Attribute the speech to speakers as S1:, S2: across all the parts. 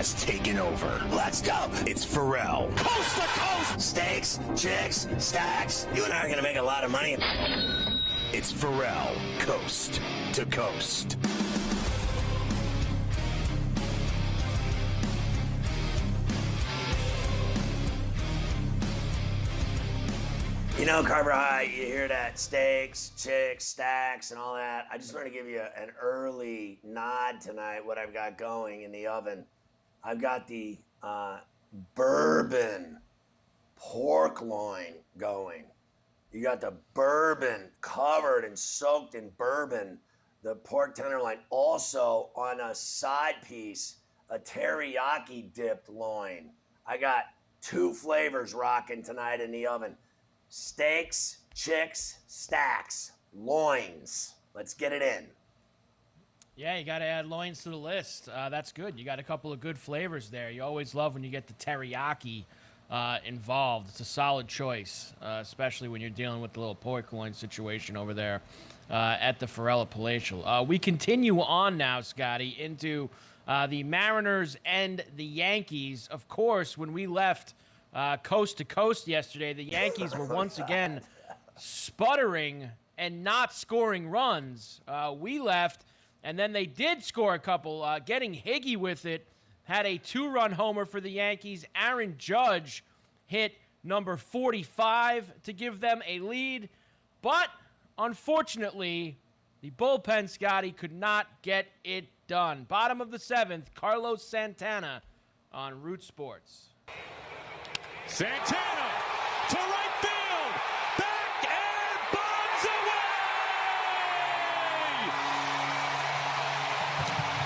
S1: has taken over.
S2: Let's go.
S1: It's Ferrall.
S2: Coast to coast. Steaks, chicks, stacks. You and I are going to make a lot of money.
S1: It's Ferrall, coast to coast.
S2: You know, Carver High, you hear that steaks, chicks, stacks, and all that. I just want to give you an early nod tonight, what I've got going in the oven. I've got the bourbon pork loin going. You got the bourbon covered and soaked in bourbon, the pork tenderloin. Also on a side piece, a teriyaki dipped loin. I got two flavors rocking tonight in the oven. Steaks, chicks, stacks, loins. Let's get it in.
S3: Yeah, you got to add loins to the list. That's good. You got a couple of good flavors there. You always love when you get the teriyaki involved. It's a solid choice, especially when you're dealing with the little pork loin situation over there at the Ferrall Palatial. We continue on now, Scotty, into the Mariners and the Yankees. Of course, when we left coast to coast yesterday, the Yankees were once again sputtering and not scoring runs. We left, and then they did score a couple, getting Higgy with it. Had a 2-run homer for the Yankees. Aaron Judge hit number 45 to give them a lead. But, unfortunately, the bullpen, Scotty, could not get it done. Bottom of the 7th, Carlos Santana on Root Sports.
S4: Santana to right field, back and bombs away!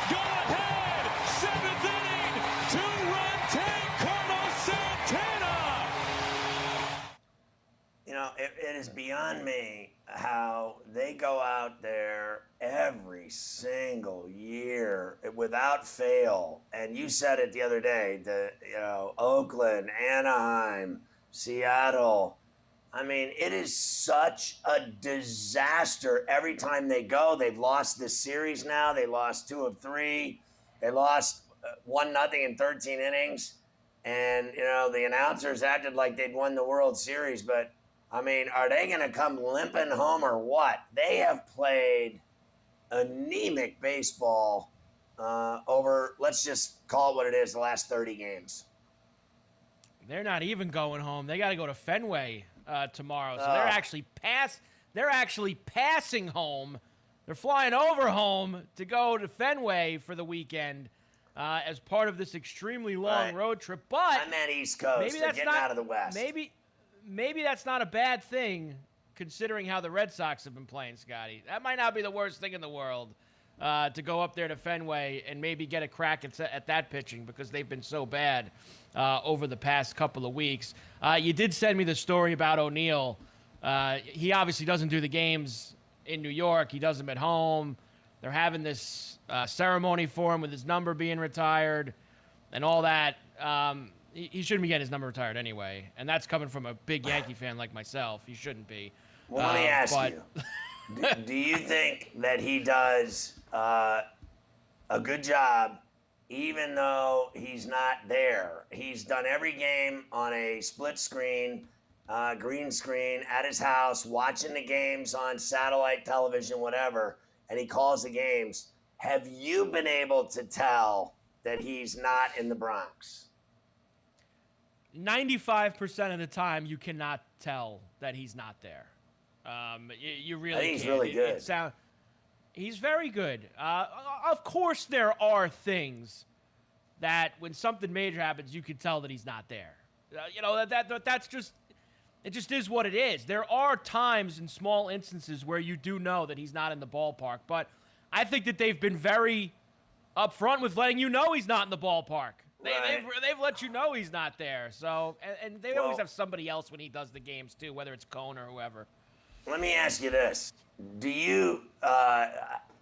S4: Go ahead, 7th inning, 2-run tank, Carlos Santana!
S2: You know, it is beyond me how they go out there every single year without fail. And you said it the other day, Oakland, Anaheim, Seattle. I mean, it is such a disaster every time they go. They've lost this series now. They lost 2 of 3. They lost 1-0 in 13 innings. And, the announcers acted like they'd won the World Series. But, I mean, are they going to come limping home or what? They have played anemic baseball over, let's just call it what it is, the last 30 games.
S3: They're not even going home. They got to go to Fenway tomorrow. So they're actually passing home. They're flying over home to go to Fenway for the weekend as part of this extremely long road trip. But
S2: I'm at East Coast.
S3: Maybe
S2: They're
S3: that's
S2: getting
S3: not
S2: out of the West.
S3: Maybe that's not a bad thing, considering how the Red Sox have been playing, Scotty. That might not be the worst thing in the world to go up there to Fenway and maybe get a crack at that pitching, because they've been so bad over the past couple of weeks. You did send me the story about O'Neill. He obviously doesn't do the games in New York. He does them at home. They're having this ceremony for him with his number being retired and all that. He shouldn't be getting his number retired anyway, and that's coming from a big Yankee fan like myself. He shouldn't be.
S2: Well, let me ask you, do you think that he does a good job even though he's not there? He's done every game on a split screen, green screen, at his house, watching the games on satellite television, whatever, and he calls the games. Have you been able to tell that he's not in the Bronx?
S3: 95% of the time, you cannot tell that he's not there. You really
S2: I think he's
S3: can't.
S2: really good.
S3: He's very good. Of course, there are things that when something major happens, you can tell that he's not there. That's just, it just is what it is. There are times in small instances where you do know that he's not in the ballpark, but I think that they've been very upfront with letting you know he's not in the ballpark. They've let you know he's not there. So, and they always have somebody else when he does the games too, whether it's Cone or whoever.
S2: Let me ask you this. Do you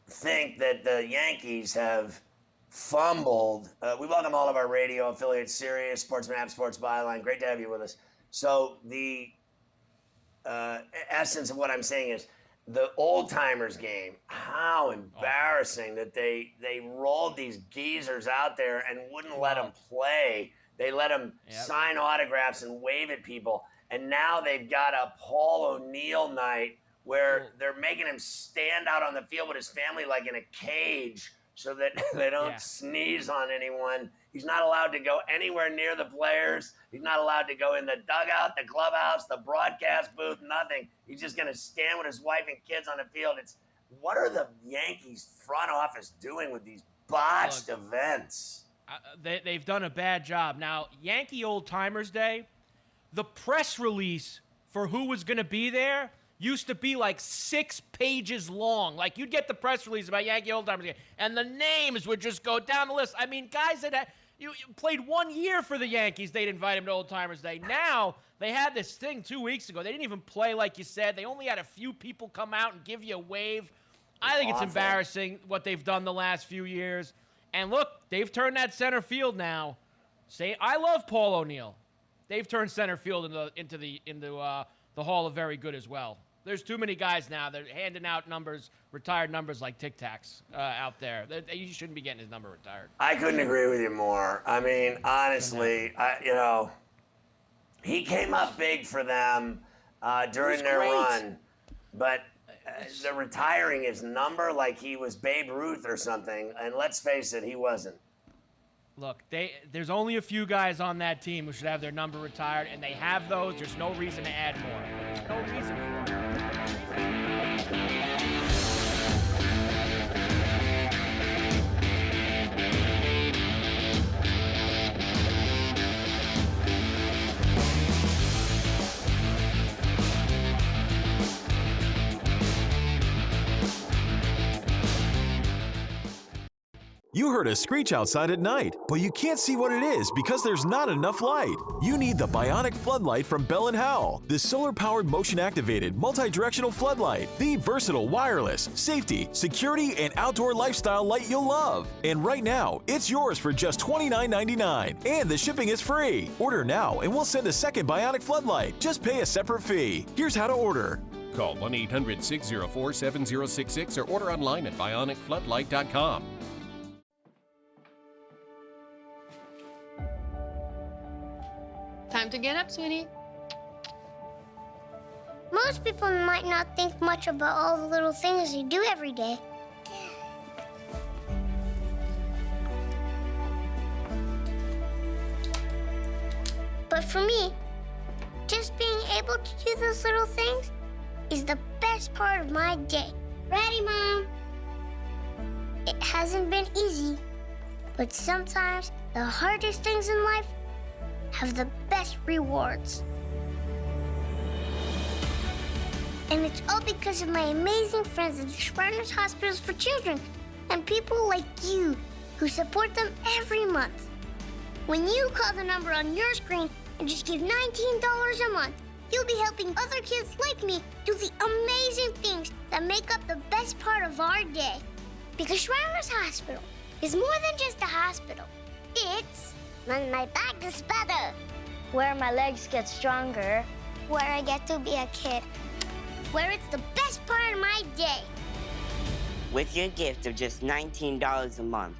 S2: think that the Yankees have fumbled? We welcome all of our radio affiliates, Sirius, Sportsman App, Sports Byline. Great to have you with us. So the essence of what I'm saying is the old timers game, how embarrassing that they rolled these geezers out there and wouldn't let them play. They let them sign autographs and wave at people. And now they've got a Paul O'Neill night where they're making him stand out on the field with his family like in a cage so that they don't sneeze on anyone. He's not allowed to go anywhere near the players. He's not allowed to go in the dugout, the clubhouse, the broadcast booth, nothing. He's just going to stand with his wife and kids on the field. What are the Yankees front office doing with these botched events?
S3: They've done a bad job. Now, Yankee Old Timers Day, the press release for who was going to be there used to be like 6 pages long. Like, you'd get the press release about Yankee Old Timers Day, and the names would just go down the list. I mean, guys that you played 1 year for the Yankees, they'd invite him to Old Timers Day. Now, they had this thing 2 weeks ago. They didn't even play like you said. They only had a few people come out and give you a wave. I think it's embarrassing what they've done the last few years. And look, they've turned that center field now. I love Paul O'Neill. They've turned center field into the Hall of Very Good as well. There's too many guys now. They're handing out numbers, retired numbers like Tic Tacs out there. You shouldn't be getting his number retired.
S2: I couldn't agree with you more. I mean, honestly, he came up big for them during their run, but they're retiring his number like he was Babe Ruth or something. And let's face it, he wasn't.
S3: Look, there's only a few guys on that team who should have their number retired, and they have those. There's no reason to add more. There's no reason for it.
S5: You heard a screech outside at night, but you can't see what it is because there's not enough light. You need the Bionic Floodlight from Bell & Howell, the solar-powered, motion-activated, multi-directional floodlight, the versatile wireless, safety, security, and outdoor lifestyle light you'll love. And right now, it's yours for just $29.99, and the shipping is free. Order now, and we'll send a second Bionic Floodlight. Just pay a separate fee. Here's how to order.
S6: Call 1-800-604-7066 or order online at bionicfloodlight.com.
S7: Time to get up, sweetie.
S8: Most people might not think much about all the little things they do every day. But for me, just being able to do those little things is the best part of my day. Ready, Mom? It hasn't been easy, but sometimes the hardest things in life have the best rewards. And it's all because of my amazing friends at the Shriners Hospitals for Children and people like you who support them every month. When you call the number on your screen and just give $19 a month, you'll be helping other kids like me do the amazing things that make up the best part of our day. Because Shriners Hospital is more than just a hospital. It's when my back is better, where my legs get stronger, where I get to be a kid, where it's the best part of my day.
S9: With your gift of just $19 a month,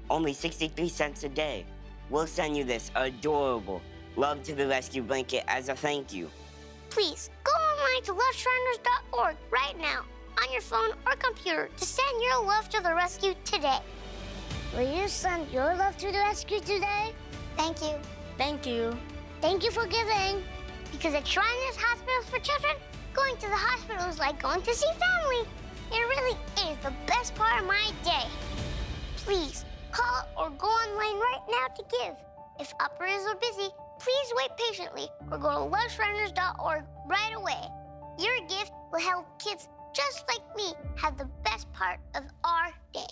S9: only 63 cents a day, we'll send you this adorable Love to the Rescue blanket as a thank you.
S8: Please, go online to loveshriners.org right now on your phone or computer to send your love to the rescue today. Will you send your love to the rescue today? Thank you. Thank you. Thank you for giving. Because at Shriners Hospitals for Children, going to the hospital is like going to see family. It really is the best part of my day. Please, call or go online right now to give. If operators are busy, please wait patiently or go to loveshriners.org right away. Your gift will help kids just like me have the best part of our day.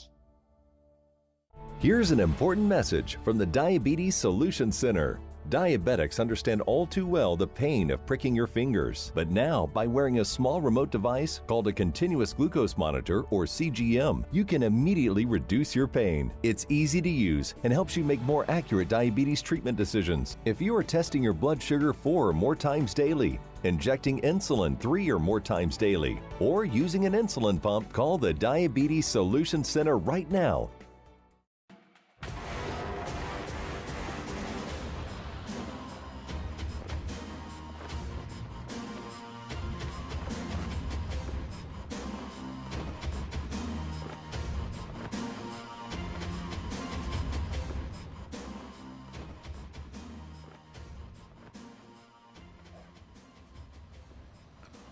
S10: Here's an important message from the Diabetes Solution Center. Diabetics understand all too well the pain of pricking your fingers. But now, by wearing a small remote device called a continuous glucose monitor, or CGM, you can immediately reduce your pain. It's easy to use and helps you make more accurate diabetes treatment decisions. If you are testing your blood sugar 4 or more times daily, injecting insulin 3 or more times daily, or using an insulin pump, call the Diabetes Solution Center right now.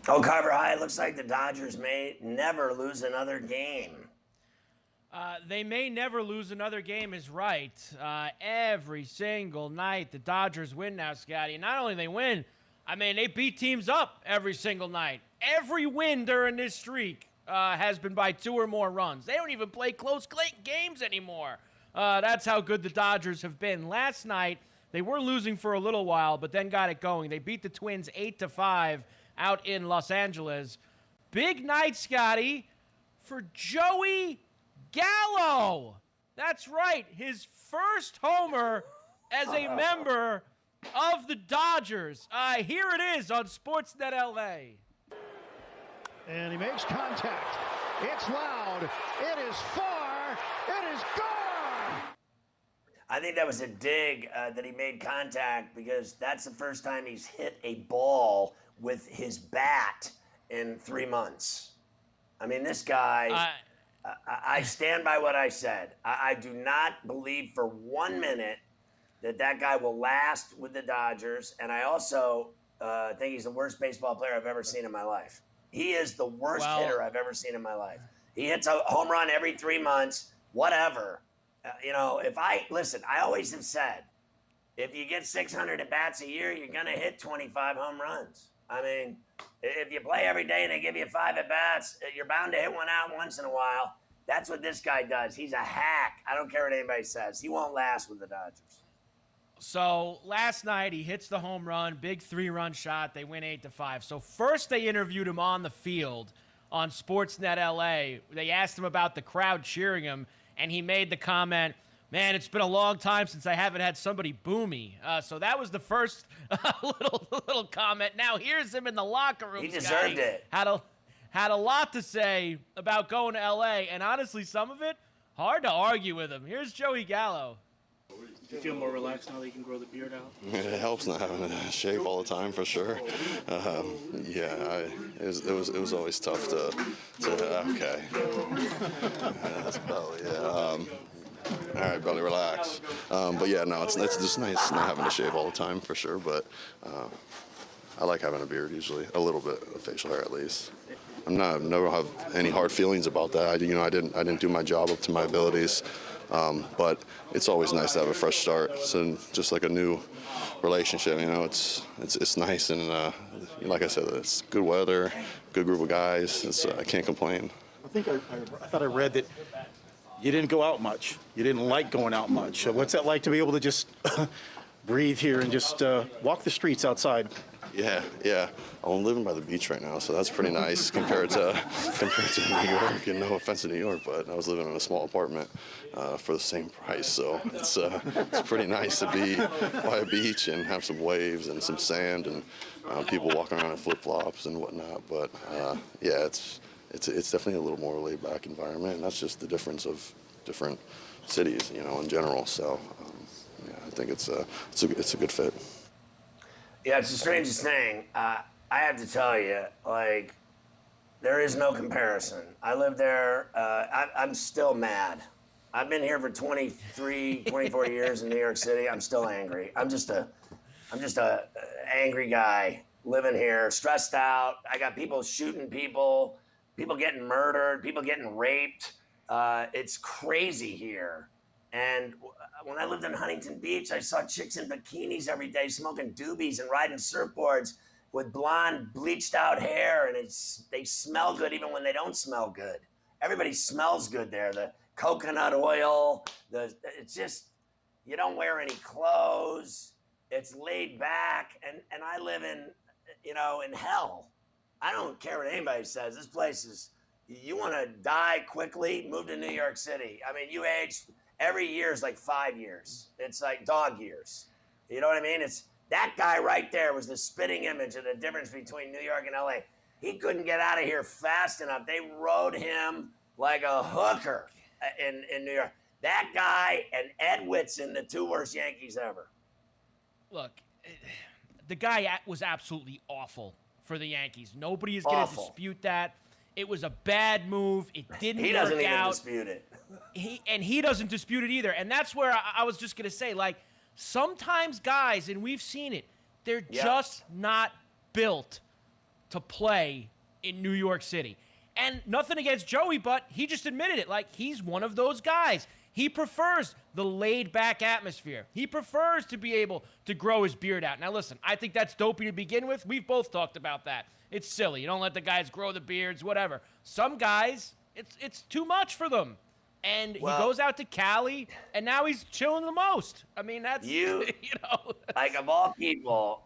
S2: Oh, Carver High, it looks like the Dodgers may never lose another game.
S3: They may never lose another game is right. Every single night, the Dodgers win now, Scotty. And not only they win, I mean, they beat teams up every single night. Every win during this streak has been by 2 or more runs. They don't even play close games anymore. That's how good the Dodgers have been. Last night, they were losing for a little while, but then got it going. They beat the Twins 8-5 out in Los Angeles. Big night, Scotty, for Joey Gallo. That's right, his first homer as a member of the Dodgers. Here it is on Sportsnet LA.
S4: And he makes contact. It's loud. It is far. It is gone.
S2: I think that was a dig that he made contact, because that's the first time he's hit a ball with his bat in 3 months. I mean, this guy, I stand by what I said. I do not believe for 1 minute that guy will last with the Dodgers. And I also think he's the worst baseball player I've ever seen in my life. He is the worst hitter I've ever seen in my life. He hits a home run every 3 months, whatever. I always have said, if you get 600 at bats a year, you're going to hit 25 home runs. I mean, if you play every day and they give you 5 at bats, you're bound to hit one out once in a while. That's what this guy does. He's a hack. I don't care what anybody says. He won't last with the Dodgers.
S3: So last night he hits the home run, big 3-run shot. They win 8-5. So first they interviewed him on the field on Sportsnet LA. They asked him about the crowd cheering him, and he made the comment, "Man, it's been a long time since I haven't had somebody boo me." So that was the first little comment. Now here's him in the locker room.
S2: He deserved it.
S3: Had a lot to say about going to LA, and honestly, some of it hard to argue with him. Here's Joey Gallo.
S11: Do you feel more relaxed now that you can grow the beard out?
S12: It helps not having to shave all the time, for sure. It was always tough to okay. That's belly, yeah. All right, belly, relax. But yeah, no, it's just nice not having to shave all the time, for sure. But I like having a beard usually, a little bit of facial hair at least. Never have any hard feelings about that. I didn't do my job up to my abilities. But it's always nice to have a fresh start. So just like a new relationship, it's nice, and like I said, it's good weather, good group of guys. I can't complain.
S11: I thought I read that you didn't go out much. You didn't like going out much. What's that like to be able to just breathe here and just walk the streets outside?
S12: Yeah. I'm living by the beach right now, so that's pretty nice compared to New York. And no offense to New York, but I was living in a small apartment for the same price, so it's pretty nice to be by a beach and have some waves and some sand and people walking around in flip-flops and whatnot. But it's definitely a little more laid-back environment, and that's just the difference of different cities, in general. So I think it's a good fit.
S2: Yeah, it's the strangest thing. I have to tell you, there is no comparison. I live there. I'm still mad. I've been here for 23, 24 years in New York City. I'm still angry. I'm just a angry guy living here, stressed out. I got people shooting people getting murdered, people getting raped. It's crazy here. And when I lived in Huntington Beach, I saw chicks in bikinis every day smoking doobies and riding surfboards with blonde, bleached out hair, and they smell good even when they don't smell good. Everybody smells good there. The coconut oil, it's just, you don't wear any clothes. It's laid back, and I live in, in hell. I don't care what anybody says. This place is, you want to die quickly, move to New York City. I mean, you age, every year is like 5 years. It's like dog years. You know what I mean? It's that guy right there was the spitting image of the difference between New York and LA. He couldn't get out of here fast enough. They rode him like a hooker in New York. That guy and Ed Whitson, the two worst Yankees ever.
S3: Look, the guy was absolutely awful for the Yankees. Nobody is going to dispute that. It was a bad move. It didn't work out.
S2: He doesn't even dispute it.
S3: He doesn't dispute it either. And that's where I was just going to say, like, sometimes guys, and we've seen it, they're just not built to play in New York City. And nothing against Joey, but he just admitted it. Like, he's one of those guys. He prefers the laid-back atmosphere. He prefers to be able to grow his beard out. Now, listen, I think that's dopey to begin with. We've both talked about that. It's silly. You don't let the guys grow the beards, whatever. Some guys, it's too much for them. And he goes out to Cali, and now he's chilling the most. I mean, that's,
S2: Like, of all people,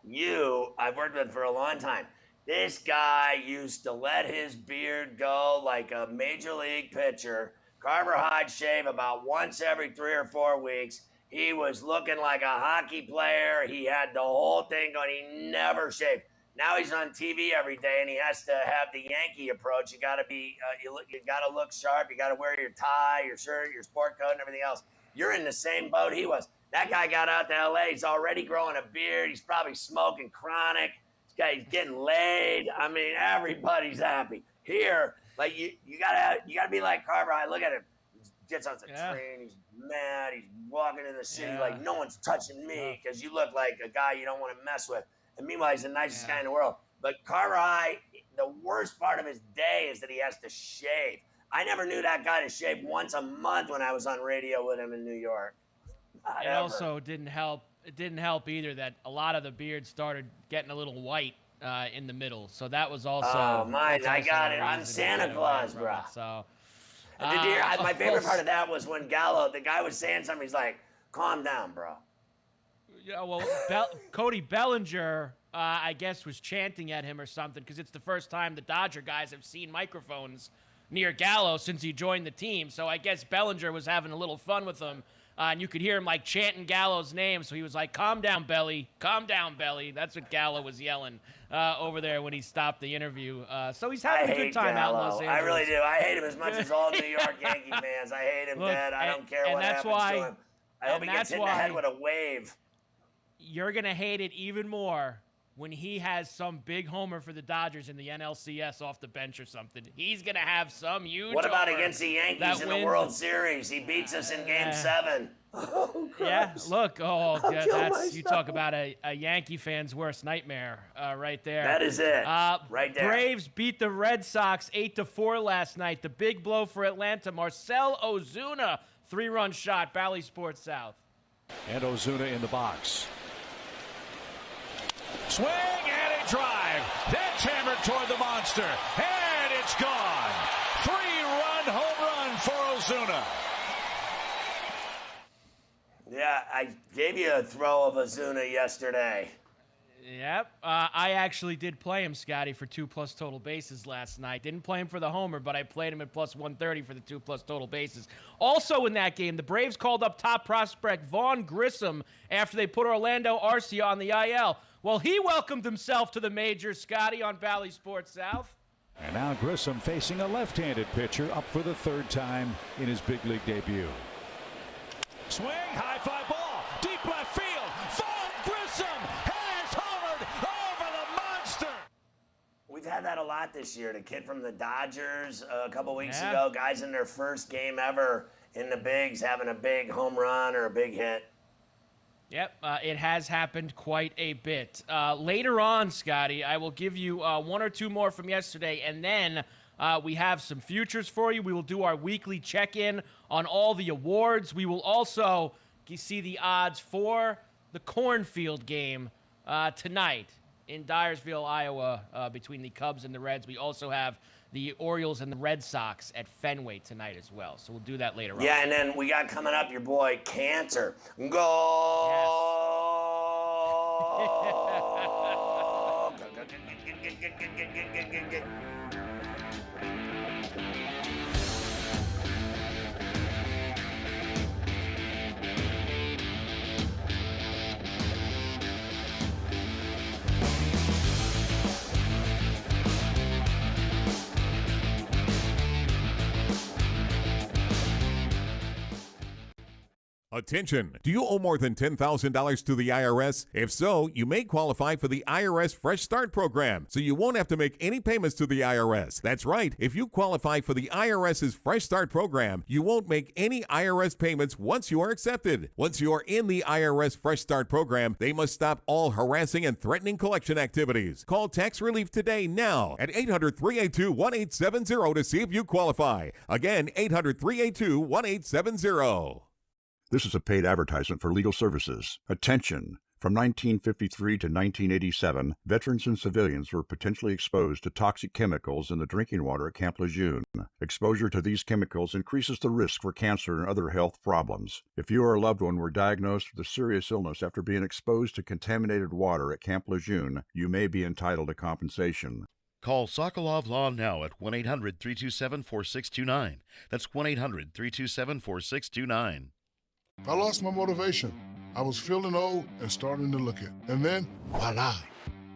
S2: I've worked with for a long time. This guy used to let his beard go like a major league pitcher. Carver Hyde shave about once every 3 or 4 weeks. He was looking like a hockey player. He had the whole thing going. He never shaved. Now he's on TV every day, and he has to have the Yankee approach. You got to be, you got to look sharp. You got to wear your tie, your shirt, your sport coat, and everything else. You're in the same boat he was. That guy got out to LA. He's already growing a beard. He's probably smoking chronic. This guy's getting laid. I mean, everybody's happy. Here, like you gotta be like Carver. I look at him. He gets on the train. He's mad. He's walking in the city like no one's touching me because you look like a guy you don't want to mess with. And meanwhile, he's the nicest guy in the world. But Carver High, the worst part of his day is that he has to shave. I never knew that guy to shave once a month when I was on radio with him in New York.
S3: It also didn't help. It didn't help either that a lot of the beard started getting a little white in the middle. So that was also.
S2: Oh, mine. I got it. I'm Santa Claus, bro.
S3: So.
S2: My favorite part of that was when Gallo, the guy was saying something. He's like, "Calm down, bro."
S3: Yeah, well, Cody Bellinger, I guess, was chanting at him or something because it's the first time the Dodger guys have seen microphones near Gallo since he joined the team. So I guess Bellinger was having a little fun with him, and you could hear him, like, chanting Gallo's name. So he was like, calm down, Belly. Calm down, Belly. That's what Gallo was yelling over there when he stopped the interview. So he's having a good time out in Los Angeles.
S2: I really do. I hate him as much as all New York Yankee fans. I hate him dead. I don't care what happens to him. I hope he gets hit in the head with a wave.
S3: You're going to hate it even more when he has some big homer for the Dodgers in the NLCS off the bench or something. He's going to have some huge
S2: What about
S3: homer
S2: against the Yankees in the World Series? He beats us in Game 7. Oh,
S3: yeah, look. Oh, you talk about a Yankee fan's worst nightmare right there.
S2: That is it. Right there.
S3: Braves beat the Red Sox 8-4 last night. The big blow for Atlanta. Marcell Ozuna, 3-run shot, Bally Sports South.
S4: And Ozuna in the box. Swing and a drive. That's hammered toward the monster. And it's gone. 3-run home run for Ozuna.
S2: Yeah, I gave you a throw of Ozuna yesterday.
S3: Yep. I actually did play him, Scotty, for 2+ total bases last night. Didn't play him for the homer, but I played him at +130 for the 2+ total bases. Also in that game, the Braves called up top prospect Vaughn Grissom after they put Orlando Arcia on the IL. Well, he welcomed himself to the majors, Scotty, on Bally Sports South.
S4: And now Grissom facing a left-handed pitcher up for the 3rd time in his big league debut. Swing, high fly ball, deep left field. Vaughn Grissom has homered over the monster.
S2: We've had that a lot this year. The kid from the Dodgers a couple weeks ago, guys in their first game ever in the bigs having a big home run or a big hit.
S3: Yep, it has happened quite a bit. Later on, Scotty, I will give you 1 or 2 more from yesterday, and then we have some futures for you. We will do our weekly check-in on all the awards. We will also see the odds for the Cornfield game tonight in Dyersville, Iowa, between the Cubs and the Reds. We also have the Orioles and the Red Sox at Fenway tonight as well. So we'll do that later on.
S2: Yeah, and then we got coming up your boy Cantor. Go!
S3: Yes.
S13: Attention! Do you owe more than $10,000 to the IRS? If so, you may qualify for the IRS Fresh Start program, so you won't have to make any payments to the IRS. That's right. If you qualify for the IRS's Fresh Start program, you won't make any IRS payments once you are accepted. Once you are in the IRS Fresh Start program, they must stop all harassing and threatening collection activities. Call Tax Relief today now at 800-382-1870 to see if you qualify. Again, 800-382-1870.
S14: This is a paid advertisement for legal services. Attention! From 1953 to 1987, veterans and civilians were potentially exposed to toxic chemicals in the drinking water at Camp Lejeune. Exposure to these chemicals increases the risk for cancer and other health problems. If you or a loved one were diagnosed with a serious illness after being exposed to contaminated water at Camp Lejeune, you may be entitled to compensation.
S15: Call Sokolov Law now at 1-800-327-4629. That's 1-800-327-4629.
S16: I lost my motivation. I was feeling old and starting to look it. And then, voila.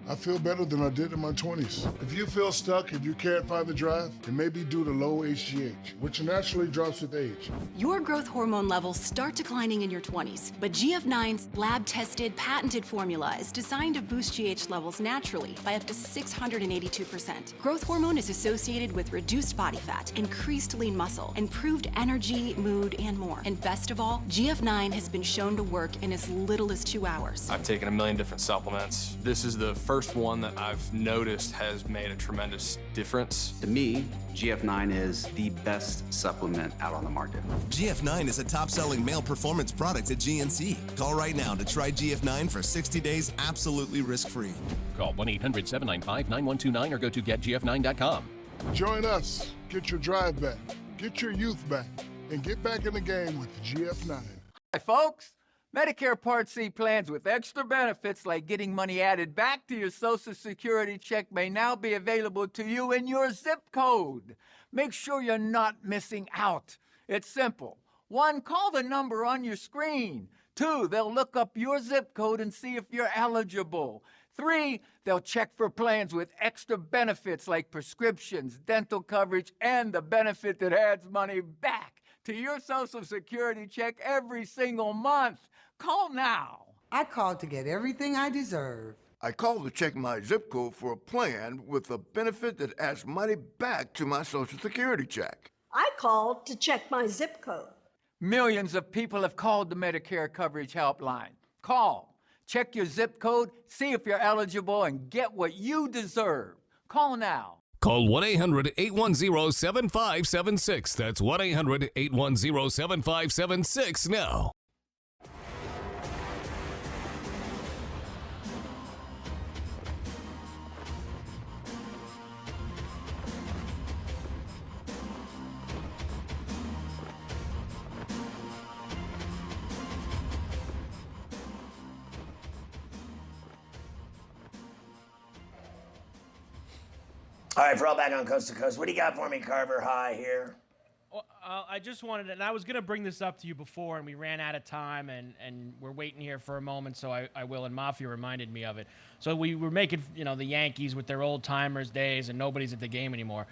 S16: I feel better than I did in my 20s. If you feel stuck, if you can't find the drive, it may be due to low HGH, which naturally drops with age.
S17: Your growth hormone levels start declining in your 20s, but GF9's lab-tested, patented formula is designed to boost GH levels naturally by up to 682%. Growth hormone is associated with reduced body fat, increased lean muscle, improved energy, mood, and more. And best of all, GF9 has been shown to work in as little as 2 hours.
S18: I've taken a million different supplements. This is the first one that I've noticed has made a tremendous difference.
S19: To me, GF9 is the best supplement out on the market.
S20: GF9 is a top-selling male performance product at GNC. Call right now to try GF9 for 60 days absolutely risk-free.
S6: Call 1-800-795-9129 or go to getgf9.com.
S16: Join us. Get your drive back, get your youth back, and get back in the game with GF9.
S21: Hi, folks. Medicare Part C plans with extra benefits like getting money added back to your Social Security check may now be available to you in your zip code. Make sure you're not missing out. It's simple. 1, call the number on your screen. 2, they'll look up your zip code and see if you're eligible. 3, they'll check for plans with extra benefits like prescriptions, dental coverage, and the benefit that adds money back to your Social Security check every single month. Call now.
S22: I called to get everything I deserve.
S23: I called to check my zip code for a plan with a benefit that adds money back to my Social Security check.
S24: I called to check my zip code.
S21: Millions of people have called the Medicare Coverage Helpline. Call, check your zip code, see if you're eligible, and get what you deserve. Call now.
S25: Call 1-800-810-7576. That's 1-800-810-7576 now.
S2: All right, Ferrall back on Coast to Coast. What do you got for me, Carver High here?
S3: Well, I just wanted to, and I was going to bring this up to you before, and we ran out of time, and we're waiting here for a moment, so I will, and Mafia reminded me of it. So we were making, the Yankees with their old-timers days, and nobody's at the game anymore.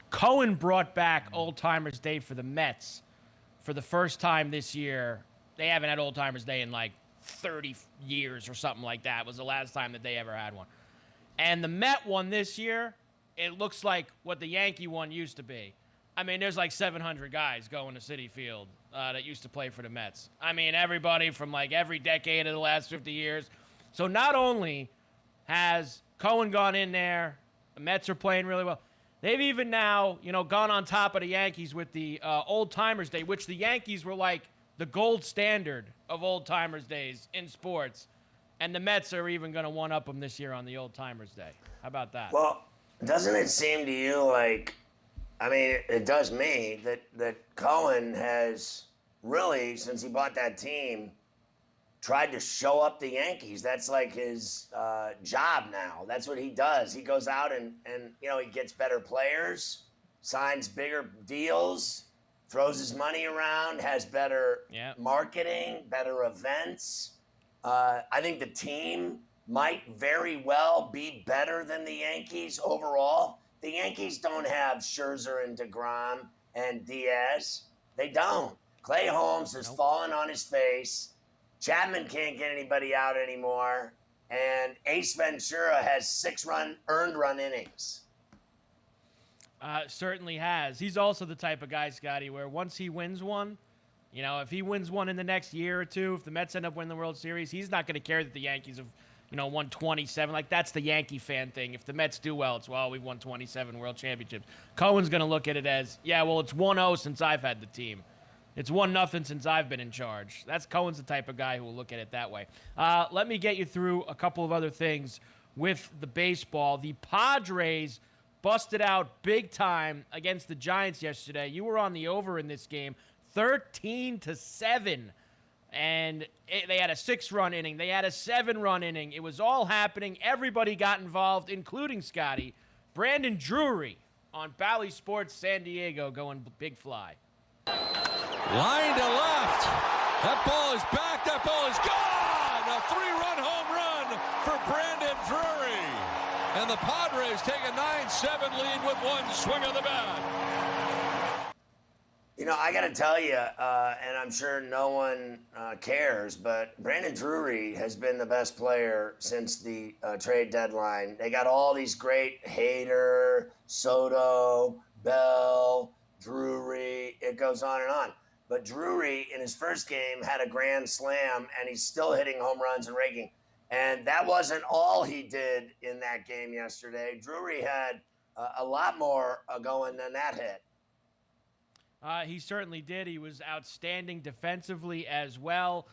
S3: Cohen brought back old-timers day for the Mets for the first time this year. They haven't had old-timers day in, 30 years or something like that. It was the last time that they ever had one. And the Met one this year, it looks like what the Yankee one used to be. I mean, there's 700 guys going to Citi Field that used to play for the Mets. I mean, everybody from every decade of the last 50 years. So not only has Cohen gone in there, the Mets are playing really well. They've even now, gone on top of the Yankees with the Old Timers Day, which the Yankees were the gold standard of Old Timers Days in sports. And the Mets are even going to one-up them this year on the Old Timers Day. How about that?
S2: Well, doesn't it seem to you it does me, that Cohen has really, since he bought that team, tried to show up the Yankees. That's like his job now. That's what he does. He goes out and he gets better players, signs bigger deals, throws his money around, has better marketing, better events. I think the team might very well be better than the Yankees overall. The Yankees don't have Scherzer and DeGrom and Diaz. They don't. Clay Holmes has fallen on his face. Chapman can't get anybody out anymore. And Ace Ventura has 6 earned run innings.
S3: Certainly has. He's also the type of guy, Scotty, where once he wins one, if he wins one in the next year or two, if the Mets end up winning the World Series, he's not going to care that the Yankees have, won 27. Like, that's the Yankee fan thing. If the Mets do well, it's, we've won 27 World Championships. Cohen's going to look at it as, it's 1-0 since I've had the team. It's 1-0 since I've been in charge. Cohen's the type of guy who will look at it that way. Let me get you through a couple of other things with the baseball. The Padres busted out big time against the Giants yesterday. You were on the over in this game, 13-7. And they had a 6-run inning. They had a 7-run inning. It was all happening. Everybody got involved, including Scotty. Brandon Drury on Bally Sports San Diego going big fly.
S4: Line to left. That ball is back. That ball is gone. A 3-run home run for Brandon Drury. And the Padres take a 9-7 lead with 1 swing of the bat.
S2: I got to tell you, and I'm sure no one cares, but Brandon Drury has been the best player since the trade deadline. They got all these great Hader, Soto, Bell, Drury. It goes on and on. But Drury, in his first game, had a grand slam, and he's still hitting home runs and raking. And that wasn't all he did in that game yesterday. Drury had a lot more going than that hit.
S3: He certainly did. He was outstanding defensively as well.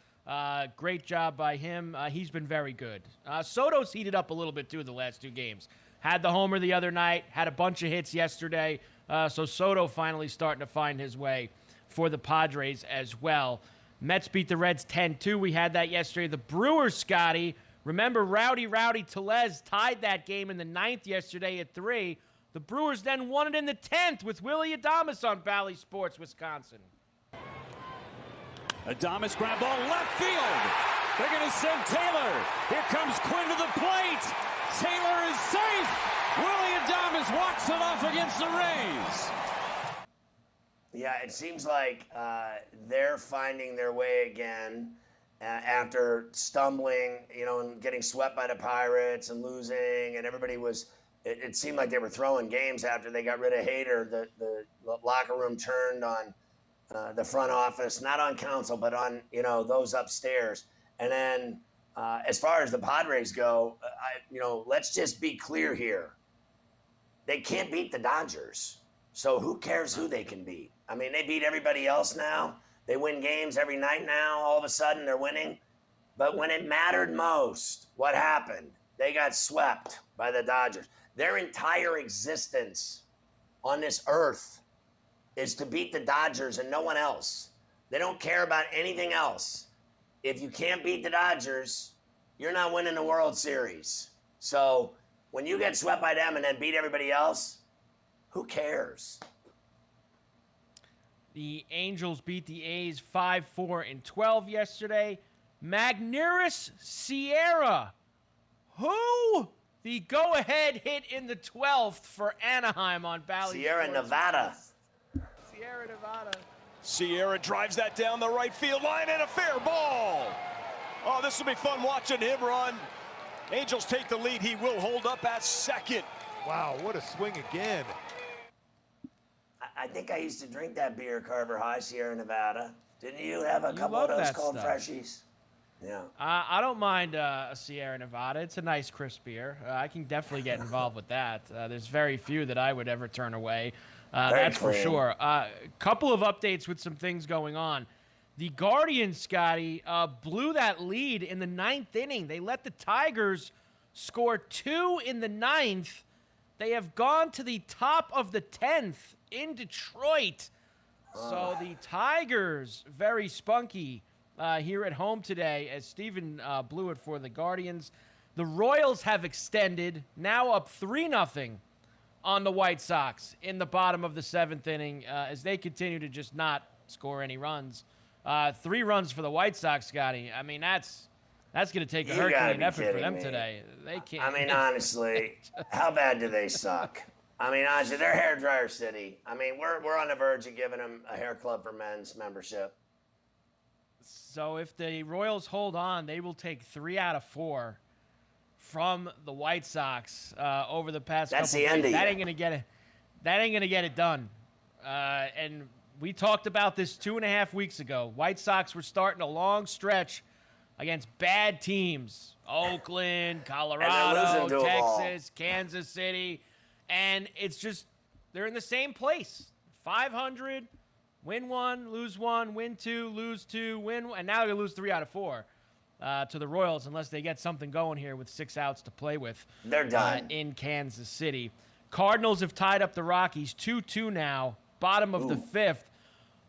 S3: Great job by him. He's been very good. Soto's heated up a little bit, too, the last 2 games. Had the homer the other night, had a bunch of hits yesterday. So Soto finally starting to find his way for the Padres as well. Mets beat the Reds 10-2. We had that yesterday. The Brewers, Scotty, remember Rowdy Tellez tied that game in the 9th yesterday at 3. The Brewers then won it in the 10th with Willie Adames on Bally Sports, Wisconsin.
S4: Adames ground ball left field. They're going to send Taylor. Here comes Quinn to the plate. Taylor is safe. Willie Adames walks it off against the Rays.
S2: Yeah, it seems like they're finding their way again after stumbling, and getting swept by the Pirates and losing, and everybody was. It seemed like they were throwing games after they got rid of Hader. The locker room turned on the front office, not on council, but on those upstairs. And then as far as the Padres go, let's just be clear here. They can't beat the Dodgers, so who cares who they can beat? I mean, they beat everybody else now. They win games every night now. All of a sudden, they're winning. But when it mattered most, what happened? They got swept by the Dodgers. Their entire existence on this earth is to beat the Dodgers and no one else. They don't care about anything else. If you can't beat the Dodgers, you're not winning the World Series. So when you get swept by them and then beat everybody else, who cares?
S3: The Angels beat the A's 5-4-12 yesterday. Magneuris Sierra, who? The go-ahead hit in the 12th for Anaheim on Bally
S2: Sierra Nevada.
S3: Sierra Nevada.
S4: Sierra drives that down the right field line and a fair ball. Oh, this will be fun watching him run. Angels take the lead. He will hold up at second.
S1: Wow, what a swing again.
S2: I think I used to drink that beer, Carver High, Sierra Nevada. Didn't you have a couple of those called Freshies? Yeah.
S3: I don't mind a Sierra Nevada. It's a nice, crisp beer. I can definitely get involved with that. There's very few that I would ever turn away. That's for sure. Couple of updates with some things going on. The Guardians, Scotty, blew that lead in the 9th inning. They let the Tigers score 2 in the 9th. They have gone to the top of the 10th in Detroit. So the Tigers, very spunky. here at home today as Steven blew it for the Guardians. The Royals have extended, now up 3-0 on the White Sox in the bottom of the 7th inning as they continue to just not score any runs. 3 runs for the White Sox, Scotty. I mean, that's going to take a Herculean effort for them today. They can't.
S2: I mean, honestly, how bad do they suck? I mean, honestly, they're hairdryer city. I mean, we're on the verge of giving them a hair club for men's membership.
S3: So if the Royals hold on, they will take 3 out of 4 from the White Sox over the past couple of days. That ain't gonna get it. That ain't gonna get it done. And we talked about this 2.5 weeks ago. White Sox were starting a long stretch against bad teams: Oakland, Colorado, Texas, Kansas City, and it's just they're in the same place. 500, win 1, lose 1, win 2, lose 2, win 1, and now they lose 3 out of 4. To the Royals, unless they get something going here with 6 outs to play with.
S2: They're done.
S3: In Kansas City. Cardinals have tied up the Rockies 2-2 now, bottom of the 5th.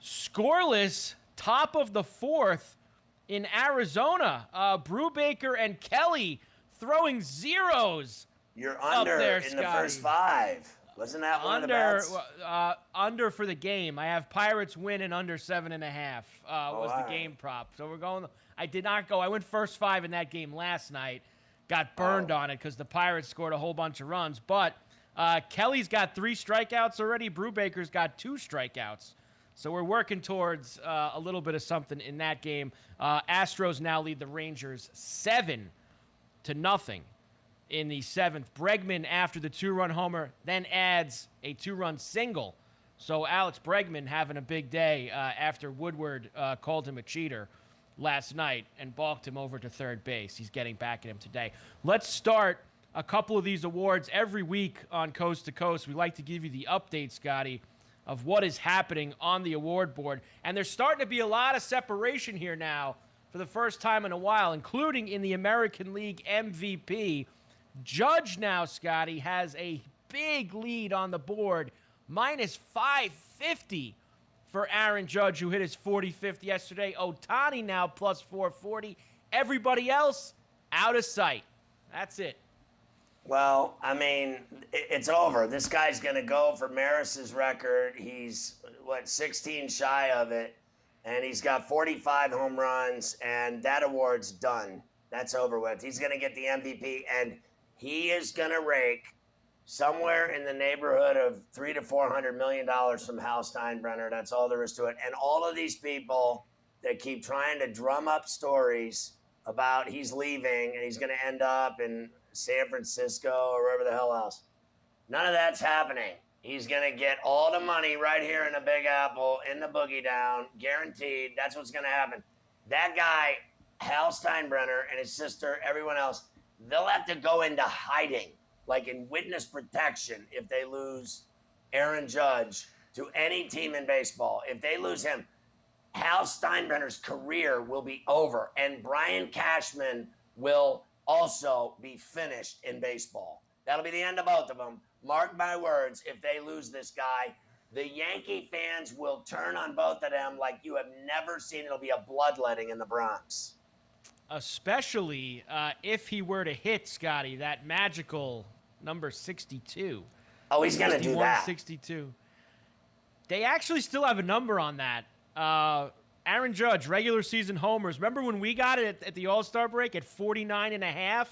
S3: Scoreless, top of the 4th in Arizona. Brubaker and Kelly throwing zeros.
S2: You're under
S3: there,
S2: in
S3: Scotty.
S2: the first 5. Wasn't that one of the bets?
S3: Under for the game. I have Pirates win and under 7.5 was the game prop. So we're going. I did not go. I went first 5 in that game last night. Got burned on it because the Pirates scored a whole bunch of runs. But Kelly's got 3 strikeouts already. Brubaker's got 2 strikeouts. So we're working towards a little bit of something in that game. Astros now lead the Rangers 7-0 in the 7th. Bregman, after the 2-run homer, then adds a 2-run single. So Alex Bregman having a big day after Woodward called him a cheater last night and balked him over to third base. He's getting back at him today. Let's start a couple of these awards every week on Coast to Coast. We like to give you the update, Scotty, of what is happening on the award board. And there's starting to be a lot of separation here now for the first time in a while, including in the American League MVP. Judge now, Scotty, has a big lead on the board, minus 550 for Aaron Judge, who hit his 45th yesterday. Ohtani now plus 440. Everybody else out of sight. That's it.
S2: Well, I mean, it's over. This guy's going to go for Maris's record. He's, 16 shy of it. And he's got 45 home runs, and that award's done. That's over with. He's going to get the MVP, and he is going to rake somewhere in the neighborhood of $300 to $400 million from Hal Steinbrenner. That's all there is to it. And all of these people that keep trying to drum up stories about he's leaving and he's going to end up in San Francisco or wherever the hell else. None of that's happening. He's going to get all the money right here in the Big Apple, in the Boogie Down, guaranteed. That's what's going to happen. That guy, Hal Steinbrenner, and his sister, everyone else, they'll have to go into hiding, like in witness protection, if they lose Aaron Judge to any team in baseball. If they lose him, Hal Steinbrenner's career will be over, and Brian Cashman will also be finished in baseball. That'll be the end of both of them. Mark my words, if they lose this guy, the Yankee fans will turn on both of them like you have never seen. It'll be a bloodletting in the Bronx.
S3: Especially if he were to hit, Scotty, that magical number 62.
S2: Oh, he's going to do that.
S3: 62. They actually still have a number on that. Aaron Judge, regular season homers. Remember when we got it at the All-Star break at 49.5?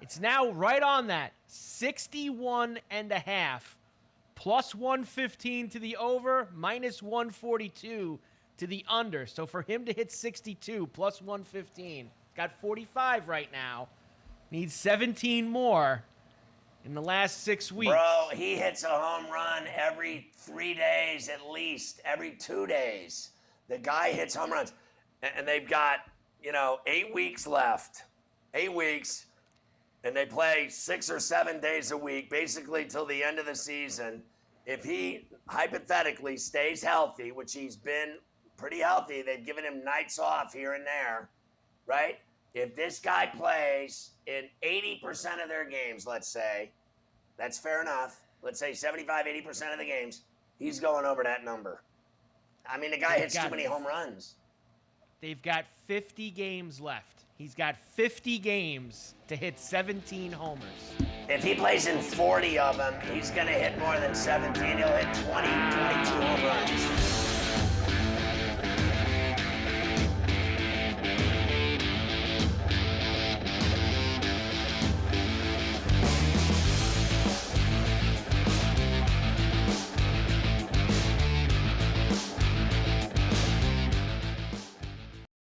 S3: It's now right on that, 61.5, plus 115 to the over, minus 142 to the under. So for him to hit 62 plus 115, got 45 right now, needs 17 more in the last 6 weeks.
S2: Bro, he hits a home run every 3 days at least, every 2 days. The guy hits home runs. And they've got, 8 weeks left. 8 weeks. And they play 6 or 7 days a week, basically till the end of the season. If he hypothetically stays healthy, which he's been pretty healthy, they've given him nights off here and there, right? If this guy plays in 80% of their games, let's say, that's fair enough. Let's say 75, 80% of the games, he's going over that number. I mean, the guy hits too many home runs.
S3: they've got 50 games left. He's got 50 games to hit 17 homers.
S2: If he plays in 40 of them, he's going to hit more than 17. He'll hit 20, 22 home runs.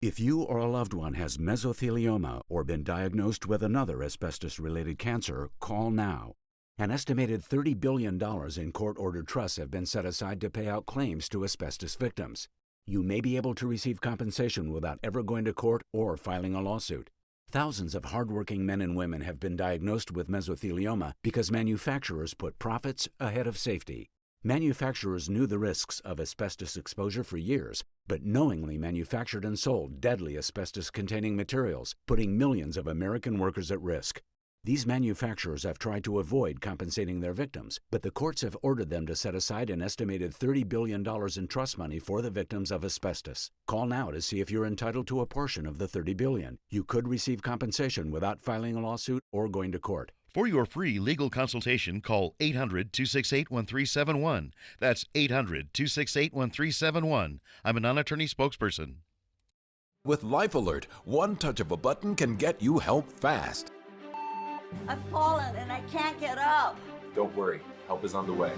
S5: If you or a loved one has mesothelioma or been diagnosed with another asbestos-related cancer, call now. An estimated $30 billion in court-ordered trusts have been set aside to pay out claims to asbestos victims. You may be able to receive compensation without ever going to court or filing a lawsuit. Thousands of hardworking men and women have been diagnosed with mesothelioma because manufacturers put profits ahead of safety. Manufacturers knew the risks of asbestos exposure for years, but knowingly manufactured and sold deadly asbestos-containing materials, putting millions of American workers at risk. These manufacturers have tried to avoid compensating their victims, but the courts have ordered them to set aside an estimated $30 billion in trust money for the victims of asbestos. Call now to see if you're entitled to a portion of the $30 billion. You could receive compensation without filing a lawsuit or going to court.
S15: For your free legal consultation, call 800-268-1371. That's 800-268-1371. I'm a non-attorney spokesperson.
S25: With Life Alert, one touch of a button can get you help fast.
S7: I've fallen and I can't get up.
S8: Don't worry, help is on the way.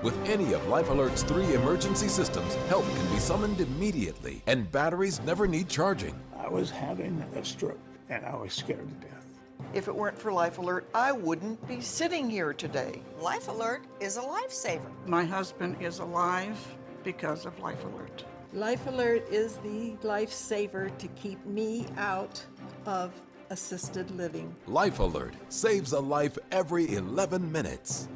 S25: With any of Life Alert's 3 emergency systems, help can be summoned immediately, and batteries never need charging.
S9: I was having a stroke, and I was scared to death.
S10: If it weren't for Life Alert, I wouldn't be sitting here today.
S7: Life Alert is a lifesaver.
S10: My husband is alive because of Life Alert.
S26: Life Alert is the lifesaver to keep me out of assisted living.
S25: Life Alert saves a life every 11 minutes.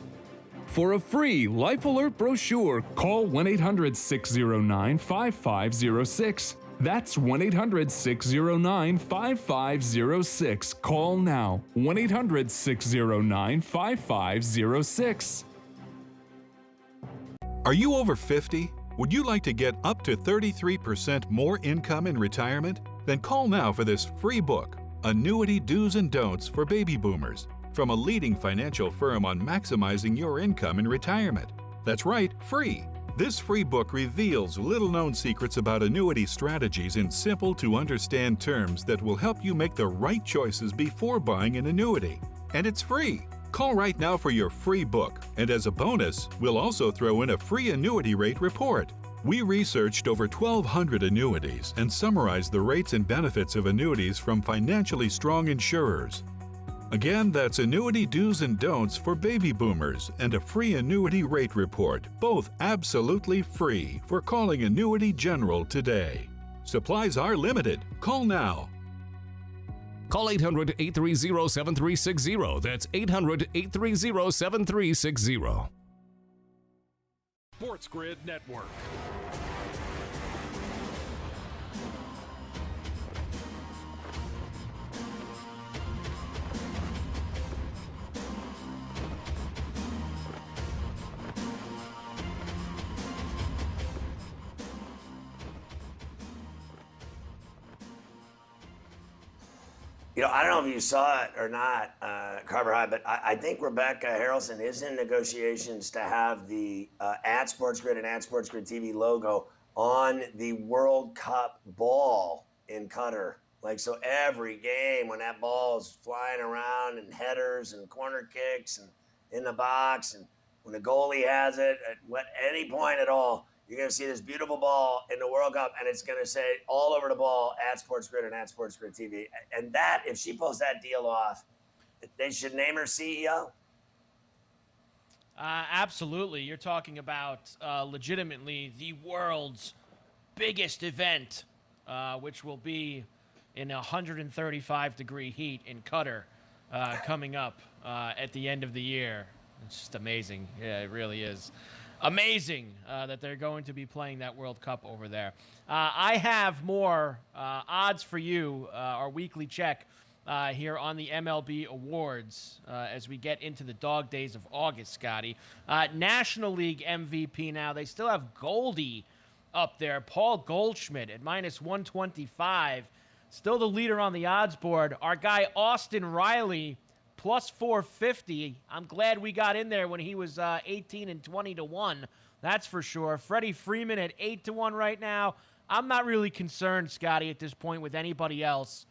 S27: For a free Life Alert brochure, call 1-800-609-5506. That's 1-800-609-5506. Call now. 1-800-609-5506.
S28: Are you over 50? Would you like to get up to 33% more income in retirement? Then call now for this free book, Annuity Do's and Don'ts for Baby Boomers, from a leading financial firm on maximizing your income in retirement. That's right, free. This free book reveals little-known secrets about annuity strategies in simple-to-understand terms that will help you make the right choices before buying an annuity. And it's free. Call right now for your free book, and as a bonus, we'll also throw in a free annuity rate report. We researched over 1,200 annuities and summarized the rates and benefits of annuities from financially strong insurers. Again, that's Annuity Do's and Don'ts for Baby Boomers and a free annuity rate report, both absolutely free, for calling Annuity General today. Supplies are limited. Call now.
S25: Call 800-830-7360. That's 800-830-7360.
S4: Sports Grid Network.
S2: You know, I don't know if you saw it or not, Carver High, but I think Rebecca Harrelson is in negotiations to have the at Sports Grid and at Sports Grid TV logo on the World Cup ball in Qatar. Like, so every game when that ball is flying around and headers and corner kicks and in the box, and when the goalie has it at any point at all, you're going to see this beautiful ball in the World Cup, and it's going to say all over the ball, at Sports Grid and at Sports Grid TV. And that, if she pulls that deal off, they should name her CEO.
S3: Absolutely. You're talking about legitimately the world's biggest event, which will be in 135-degree heat in Qatar coming up at the end of the year. It's just amazing. Yeah, it really is. Amazing that they're going to be playing that World Cup over there. I have more odds for you, our weekly check here on the MLB Awards as we get into the dog days of August, Scotty. National League MVP now. They still have Goldie up there. Paul Goldschmidt at minus 125. Still the leader on the odds board. Our guy Austin Riley plus 450. I'm glad we got in there when he was 18 and 20 to 1. That's for sure. Freddie Freeman at 8 to 1 right now. I'm not really concerned, Scotty, at this point with anybody else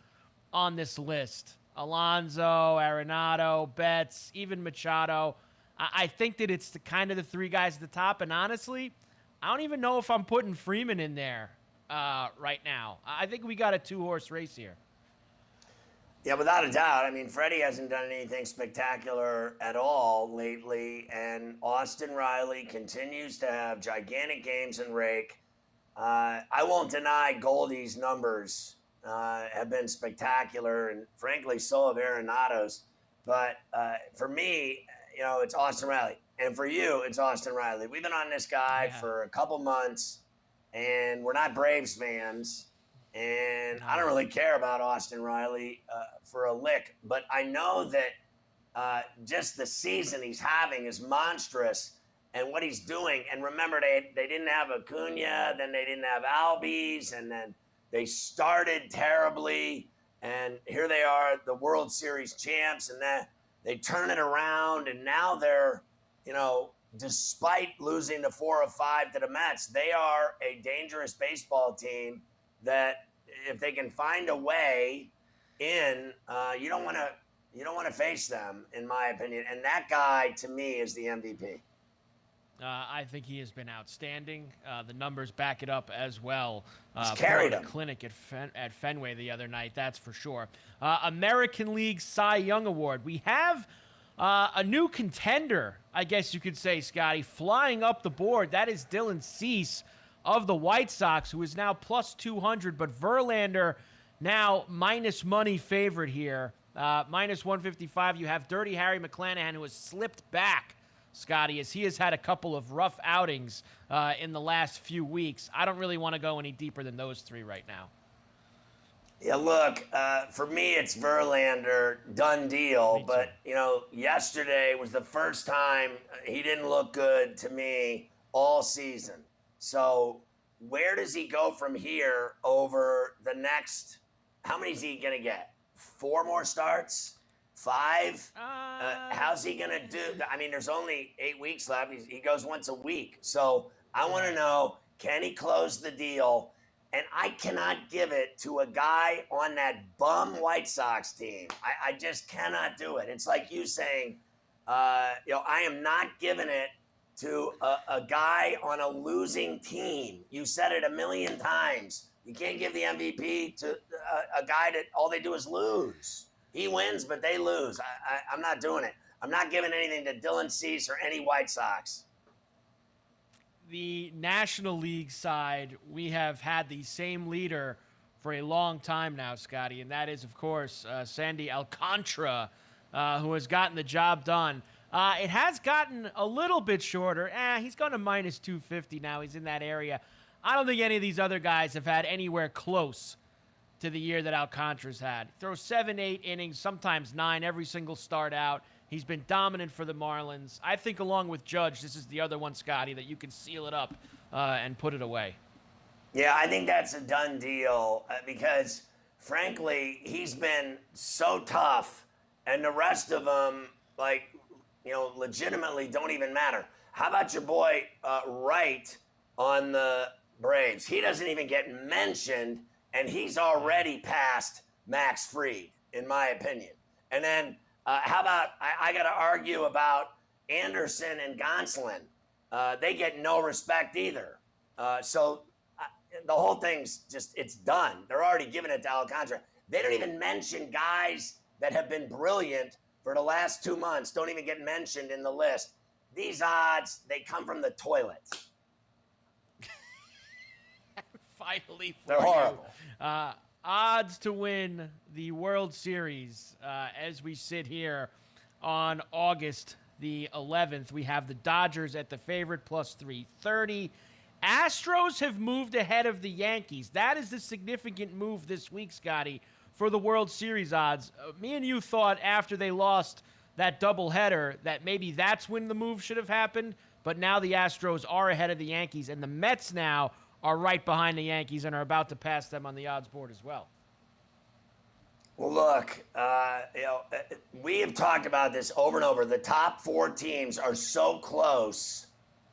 S3: on this list. Alonso, Arenado, Betts, even Machado. I think that it's the kind of the three guys at the top, and honestly, I don't even know if I'm putting Freeman in there right now. I think we got a two-horse race here.
S2: Yeah, without a doubt. I mean, Freddie hasn't done anything spectacular at all lately, and Austin Riley continues to have gigantic games and rake. I won't deny Goldie's numbers have been spectacular, and frankly, so have Arenado's. But for me, it's Austin Riley. And for you, it's Austin Riley. We've been on this guy for a couple months, and we're not Braves fans. And I don't really care about Austin Riley for a lick. But I know that just the season he's having is monstrous. And what he's doing, and remember, they didn't have Acuna, then they didn't have Albies, and then they started terribly, and here they are, the World Series champs, and then they turn it around, and now they're, despite losing the 4 of 5 to the Mets, they are a dangerous baseball team that if they can find a way in, you don't want to face them, in my opinion. And that guy, to me, is the MVP.
S3: I think he has been outstanding. The numbers back it up as well.
S2: He's carried him.
S3: A clinic at Fenway the other night, that's for sure. American League Cy Young Award. We have a new contender, I guess you could say, Scotty, flying up the board. That is Dylan Cease of the White Sox, who is now plus 200. But Verlander now minus money favorite here. Minus 155. You have Dirty Harry McClanahan, who has slipped back, Scotty, as he has had a couple of rough outings in the last few weeks. I don't really want to go any deeper than those three right now.
S2: Yeah, look, for me, it's Verlander, done deal. But, yesterday was the first time he didn't look good to me all season. So where does he go from here over the next, how many is he going to get? 4 more starts? 5? How's he going to do? I mean, there's only 8 weeks left. He goes once a week. So I want to know, can he close the deal? And I cannot give it to a guy on that bum White Sox team. I just cannot do it. It's like you saying, I am not giving it to a guy on a losing team. You said it a million times. You can't give the MVP to a guy that all they do is lose. He wins, but they lose. I'm not doing it. I'm not giving anything to Dylan Cease or any White Sox.
S3: The National League side, we have had the same leader for a long time now, Scotty, and that is, of course, Sandy Alcantara, who has gotten the job done. It has gotten a little bit shorter. He's gone to minus 250 now. He's in that area. I don't think any of these other guys have had anywhere close to the year that Alcantara's had. He throws 7, 8 innings, sometimes 9, every single start out. He's been dominant for the Marlins. I think along with Judge, this is the other one, Scotty, that you can seal it up and put it away.
S2: Yeah, I think that's a done deal because, frankly, he's been so tough, and the rest of them, legitimately don't even matter. How about your boy Wright on the Braves? He doesn't even get mentioned, and he's already past Max Fried, in my opinion. And then how about, I got to argue about Anderson and Gonsolin. They get no respect either. So the whole thing's just, it's done. They're already giving it to Alcantara. They don't even mention guys that have been brilliant for the last 2 months, don't even get mentioned in the list. These odds, they come from the toilet.
S3: Finally,
S2: they're horrible.
S3: Odds to win the World Series as we sit here on August the 11th. We have the Dodgers at the favorite plus 330. Astros have moved ahead of the Yankees. That is the significant move this week, Scotty, for the World Series odds. Me and you thought after they lost that doubleheader that maybe that's when the move should have happened, but now the Astros are ahead of the Yankees, and the Mets now are right behind the Yankees and are about to pass them on the odds board as well.
S2: Well, look, we have talked about this over and over. The top 4 teams are so close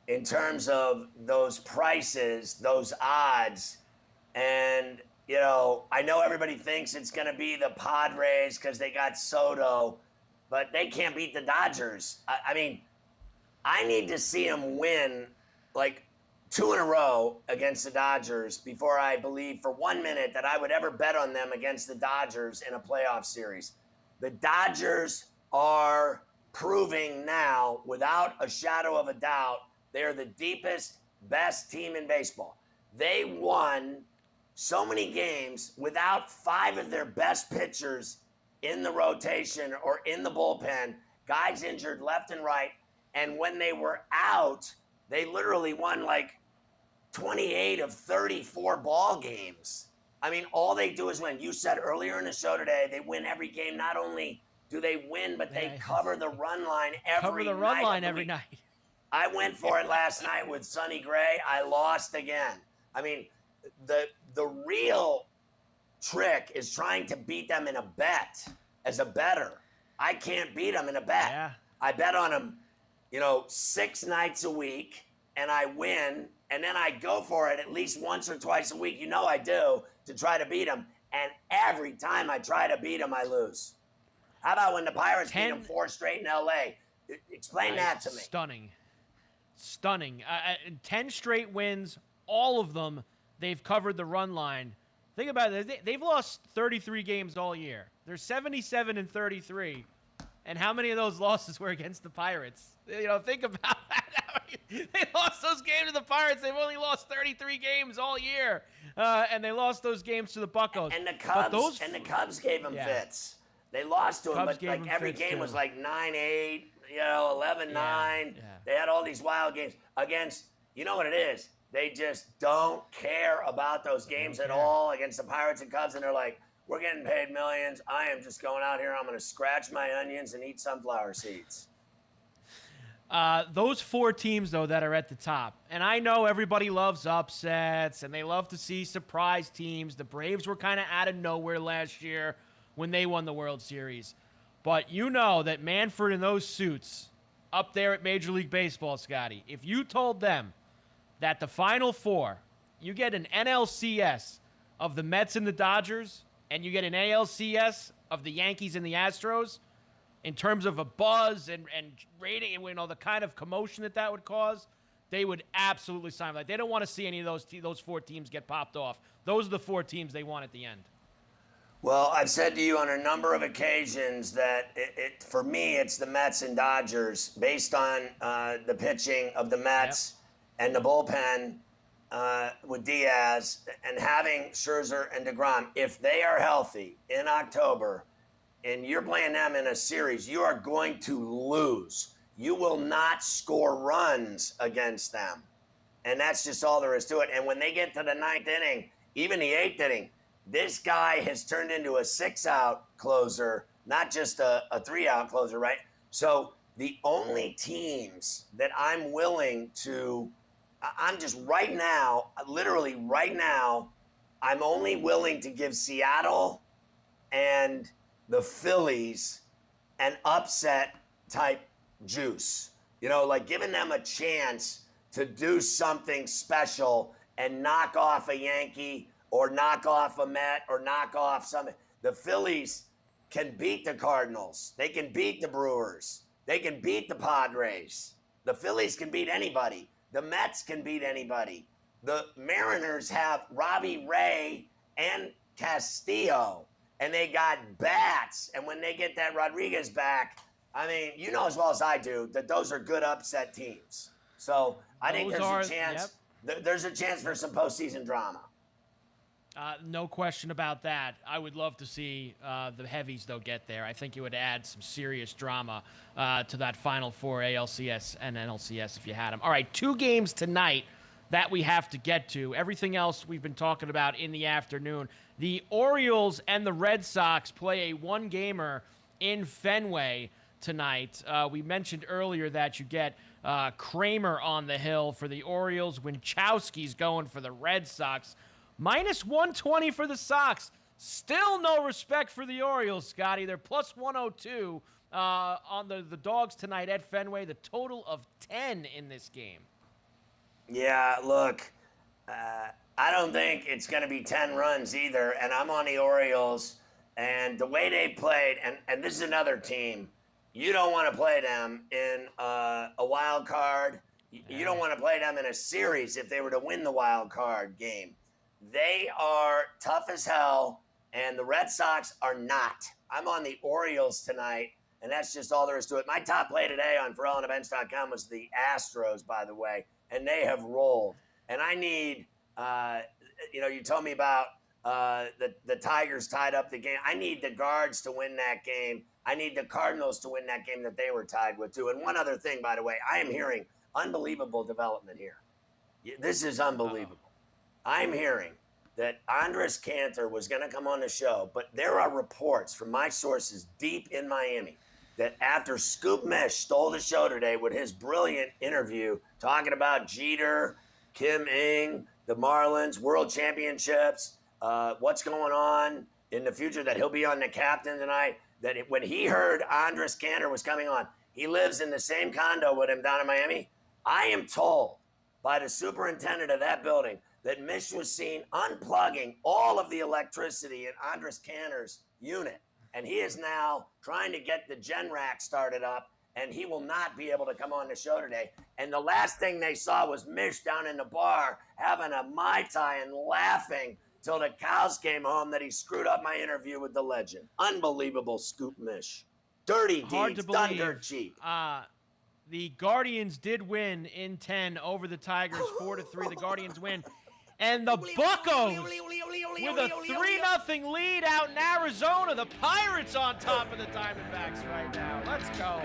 S2: in terms of those prices, those odds. And, I know everybody thinks it's going to be the Padres because they got Soto, but they can't beat the Dodgers. I mean, I need to see them win like 2 in a row against the Dodgers before I believe for 1 minute that I would ever bet on them against the Dodgers in a playoff series. The Dodgers are proving now, without a shadow of a doubt, they are the deepest, best team in baseball. They won so many games without 5 of their best pitchers in the rotation or in the bullpen, guys injured left and right. And when they were out, they literally won like 28 of 34 ball games. I mean, all they do is win. You said earlier in the show today, they win every game. Not only do they win, but they cover the run line every night. I went for it last night with Sonny Gray. I lost again. I mean, the real trick is trying to beat them in a bet as a bettor. I can't beat them in a bet.
S3: Yeah.
S2: I bet on them, 6 nights a week, and I win, and then I go for it at least once or twice a week. I do, to try to beat them. And every time I try to beat them, I lose. How about when the Pirates beat them 4 straight in L.A.? Explain that to me.
S3: Stunning. 10 straight wins, all of them, they've covered the run line. Think about it. They've lost 33 games all year. They're 77-33. And how many of those losses were against the Pirates? Think about that. They lost those games to the Pirates. They've only lost 33 games all year. And they lost those games to the Buccos.
S2: And the Cubs gave them fits. They lost to them, but like every game was like 9-8, 11-9. Yeah. They had all these wild games against, what it is? They just don't care about those games at all against the Pirates and Cubs. And they're like, we're getting paid millions. I am just going out here. I'm going to scratch my onions and eat sunflower seeds.
S3: Those 4 teams, though, that are at the top, and I know everybody loves upsets, and they love to see surprise teams. The Braves were kind of out of nowhere last year when they won the World Series. But you know that Manfred and those suits up there at Major League Baseball, Scotty, if you told them that the Final 4, you get an NLCS of the Mets and the Dodgers, and you get an ALCS of the Yankees and the Astros, in terms of a buzz and rating and the kind of commotion that would cause, they would absolutely sign that. They don't want to see any of those 4 teams get popped off. Those are the 4 teams they want at the end.
S2: Well, I've said to you on a number of occasions that for me, it's the Mets and Dodgers based on the pitching of the Mets and the bullpen with Diaz and having Scherzer and DeGrom. If they are healthy in October and you're playing them in a series, you are going to lose. You will not score runs against them. And that's just all there is to it. And when they get to the 9th inning, even the 8th inning, this guy has turned into a 6-out closer, not just a 3-out closer, right? So the only teams that I'm willing to, I'm just right now, literally right now, I'm only willing to give Seattle and the Phillies an upset type juice. Like giving them a chance to do something special and knock off a Yankee or knock off a Met or knock off something. The Phillies can beat the Cardinals. They can beat the Brewers. They can beat the Padres. The Phillies can beat anybody. The Mets can beat anybody. The Mariners have Robbie Ray and Castillo, and they got bats. And when they get that Rodriguez back, I mean, you know as well as I do that those are good upset teams. So I think there's a chance. There's a chance for some postseason drama.
S3: No question about that. I would love to see the heavies, though, get there. I think it would add some serious drama to that Final 4 ALCS and NLCS if you had them. All right, 2 games tonight that we have to get to. Everything else we've been talking about in the afternoon. The Orioles and the Red Sox play a one-gamer in Fenway tonight. We mentioned earlier that you get Kramer on the hill for the Orioles. Winchowski's going for the Red Sox. Minus 120 for the Sox. Still no respect for the Orioles, Scotty. They're plus 102 on the Dogs tonight at Fenway. The total of 10 in this game.
S2: Yeah, look, I don't think it's going to be 10 runs either, and I'm on the Orioles, and the way they played, and this is another team, you don't want to play them in a wild card. You don't want to play them in a series if they were to win the wild card game. They are tough as hell, and the Red Sox are not. I'm on the Orioles tonight, and that's just all there is to it. My top play today on FerrallOnTheBench.com was the Astros, by the way, and they have rolled. And I need, you told me about the Tigers tied up the game. I need the Guards to win that game. I need the Cardinals to win that game that they were tied with, too. And one other thing, by the way, I am hearing unbelievable development here. This is unbelievable. I'm hearing that Andres Cantor was going to come on the show, but there are reports from my sources deep in Miami that after Scoop Mish stole the show today with his brilliant interview talking about Jeter, Kim Ng, the Marlins, World Championships, what's going on in the future, that he'll be on the Captain tonight, that when he heard Andres Cantor was coming on, he lives in the same condo with him down in Miami. I am told by the superintendent of that building that Mish was seen unplugging all of the electricity in Andres Cantor's unit. And he is now trying to get the gen rack started up, and he will not be able to come on the show today. And the last thing they saw was Mish down in the bar having a Mai Tai and laughing till the cows came home that he screwed up my interview with the legend. Unbelievable Scoop Mish. Dirty deeds, done dirt cheap.
S3: The Guardians did win in 10 over the Tigers, 4-3. The Guardians win. And the Buccos, with a 3-0 lead out in Arizona. The Pirates on top of the Diamondbacks right now. Let's go.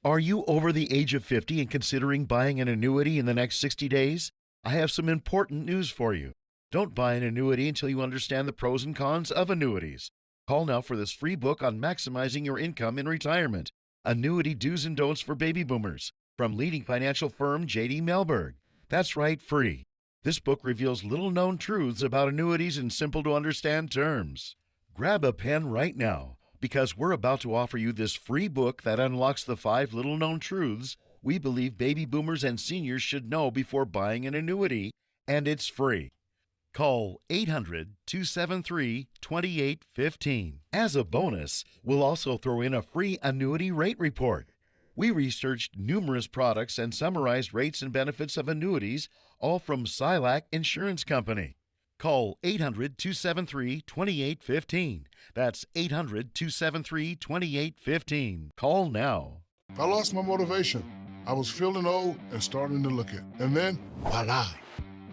S15: Are you over the age of 50 and considering buying an annuity in the next 60 days? I have some important news for you. Don't buy an annuity until you understand the pros and cons of annuities. Call now for this free book on maximizing your income in retirement. Annuity Do's and Don'ts for Baby Boomers, from leading financial firm J.D. Mellberg. That's right, free. This book reveals little-known truths about annuities in simple-to-understand terms. Grab a pen right now, because we're about to offer you this free book that unlocks the 5 little-known truths we believe baby boomers and seniors should know before buying an annuity, and it's free. Call 800-273-2815. As a bonus, we'll also throw in a free annuity rate report. We researched numerous products and summarized rates and benefits of annuities, all from Silac Insurance Company. Call 800-273-2815. That's 800-273-2815. Call now.
S16: I lost my motivation. I was feeling old and starting to look it. And then, voila.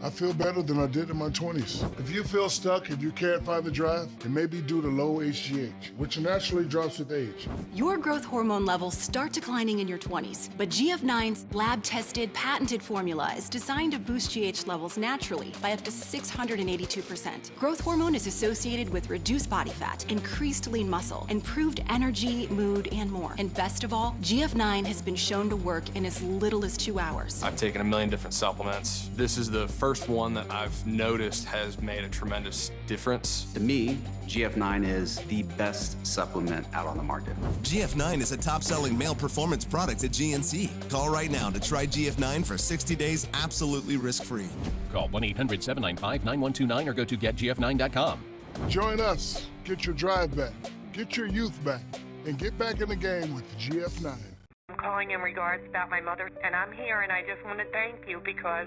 S16: I feel better than I did in my 20s. If you feel stuck and you can't find the drive, it may be due to low HGH, which naturally drops with age.
S11: Your growth hormone levels start declining in your 20s, but GF9's lab-tested, patented formula is designed to boost GH levels naturally by up to 682%. Growth hormone is associated with reduced body fat, increased lean muscle, improved energy, mood, and more. And best of all, GF9 has been shown to work in as little as 2 hours.
S12: I've taken a million different supplements. This is the first one that I've noticed has made a tremendous difference.
S13: To me, GF9 is the best supplement out on the market.
S14: GF9 is a top-selling male performance product at GNC. Call right now to try GF9 for 60 days absolutely risk-free.
S6: Call 1-800-795-9129 or go to getgf9.com.
S16: Join us. Get your drive back, get your youth back, and get back in the game with GF9.
S17: I'm calling in regards about my mother, and I'm here, and I just want to thank you because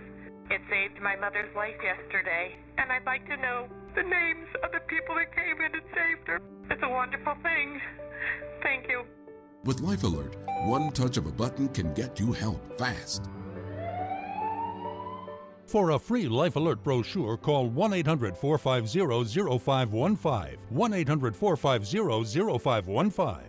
S17: it saved my mother's life yesterday, and I'd like to know the names of the people that came in and saved her. It's a wonderful thing. Thank you.
S1: With Life Alert, one touch of a button can get you help fast.
S28: For a free Life Alert brochure, call 1-800-450-0515. 1-800-450-0515.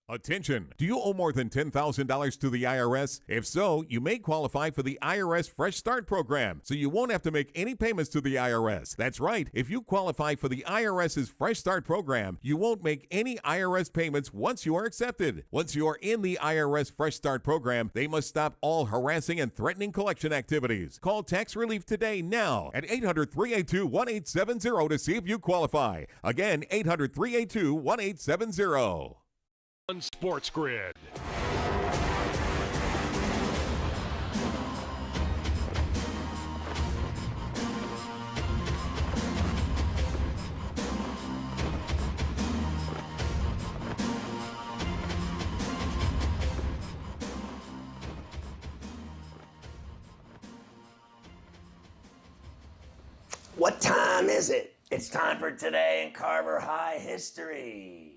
S18: Attention! Do you owe more than $10,000 to the IRS? If so, you may qualify for the IRS Fresh Start program, so you won't have to make any payments to the IRS. That's right. If you qualify for the IRS's Fresh Start program, you won't make any IRS payments once you are accepted. Once you are in the IRS Fresh Start program, they must stop all harassing and threatening collection activities. Call Tax Relief today now at 800-382-1870 to see if you qualify. Again, 800-382-1870.
S4: Sports Grid.
S2: What time is it? It's time for Today in Carver High history.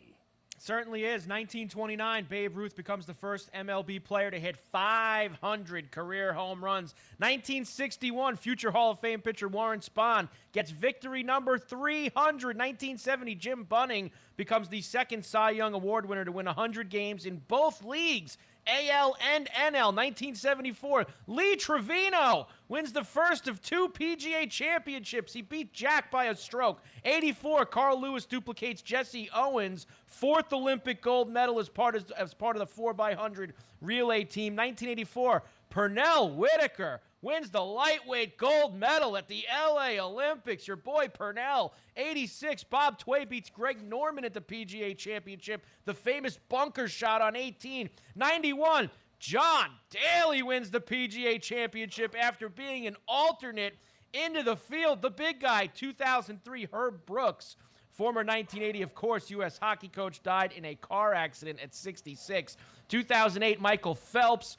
S3: Certainly is. 1929, Babe Ruth becomes the first MLB player to hit 500 career home runs. 1961, future Hall of Fame pitcher Warren Spahn gets victory number 300. 1970, Jim Bunning becomes the second Cy Young Award winner to win 100 games in both leagues, AL and NL. 1974, Lee Trevino wins the first of 2 PGA championships. He beat Jack by a stroke. 84, Carl Lewis duplicates Jesse Owens' 4th Olympic gold medal as part of the 4x100 relay team. 1984, Pernell Whitaker wins the lightweight gold medal at the LA Olympics. Your boy Pernell. 86, Bob Tway beats Greg Norman at the PGA Championship. The famous bunker shot on 18. 91, John Daly wins the PGA Championship after being an alternate into the field. The big guy. 2003, Herb Brooks, former 1980, of course, U.S. hockey coach, died in a car accident at 66. 2008, Michael Phelps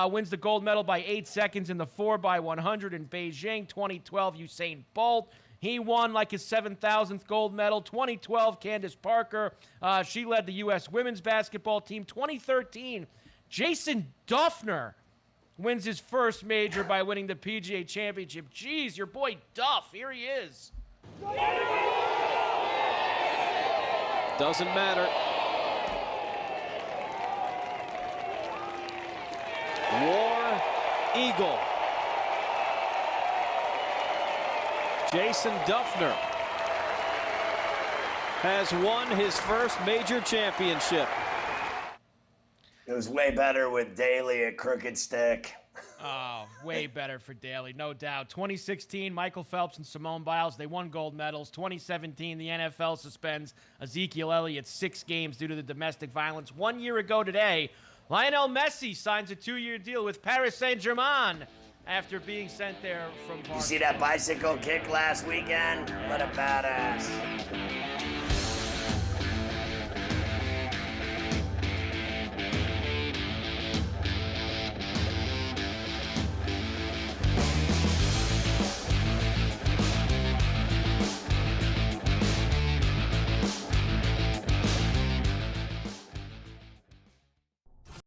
S3: wins the gold medal by 8 seconds in the 4x100 in Beijing. 2012, Usain Bolt. He won like his 7,000th gold medal. 2012, Candace Parker. She led the U.S. women's basketball team. 2013, Jason Duffner wins his first major by winning the PGA Championship. Jeez, your boy Duff, here he is.
S19: Doesn't matter. War Eagle. Jason Duffner has won his first major championship.
S2: It was way better with Daly at Crooked Stick.
S3: Oh, way better for Daly, no doubt. 2016, Michael Phelps and Simone Biles, they won gold medals. 2017, the NFL suspends Ezekiel Elliott 6 games due to the domestic violence. 1 year ago today, Lionel Messi signs a 2-year deal with Paris Saint-Germain after being sent there from Barcelona.
S2: You see that bicycle kick last weekend? What a badass.